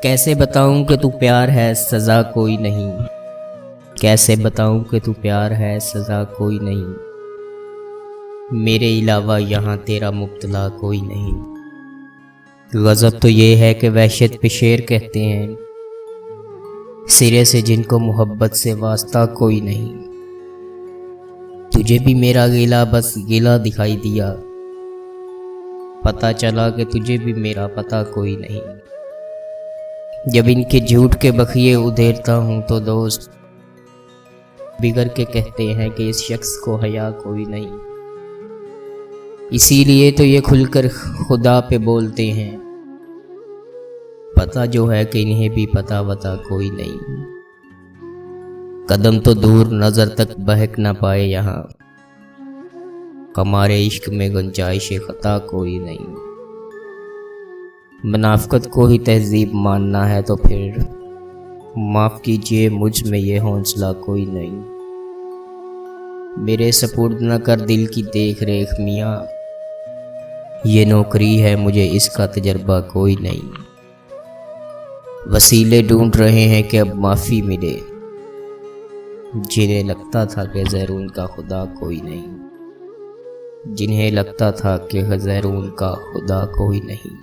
कैसे बताऊं कि तू प्यार है सज़ा कोई नहीं। कैसे बताऊं कि तू प्यार है सज़ा कोई नहीं। मेरे अलावा यहाँ तेरा मुब्तला कोई नहीं। गज़ब तो ये है कि वहशत पे शेर कहते हैं सिरे से जिनको मोहब्बत से वास्ता कोई नहीं। तुझे भी मेरा गिला बस गिला दिखाई दिया, पता चला कि तुझे भी मेरा पता कोई नहीं। जब इनके झूठ के बखिए उधेरता हूँ तो दोस्त बिगड़ के कहते हैं कि इस शख्स को हया कोई नहीं। इसीलिए तो ये खुलकर खुदा पे बोलते हैं, पता जो है कि इन्हें भी पता वता कोई नहीं। कदम तो दूर नजर तक बहक ना पाए यहाँ, हमारे इश्क में गुंजाइश खता कोई नहीं। मुनाफ़िक़त को ही तहज़ीब मानना है तो फिर माफ़ कीजिए मुझ में ये हौसला कोई नहीं। मेरे सपुर्द न कर दिल की देख रेख मियाँ, ये नौकरी है मुझे इसका तजर्बा कोई नहीं। वसीले ढूंढ रहे हैं कि अब माफ़ी मिले, जिन्हें लगता था कि ज़ैरून का खुदा कोई नहीं। जिन्हें लगता था कि ज़ैरून का खुदा कोई नहीं।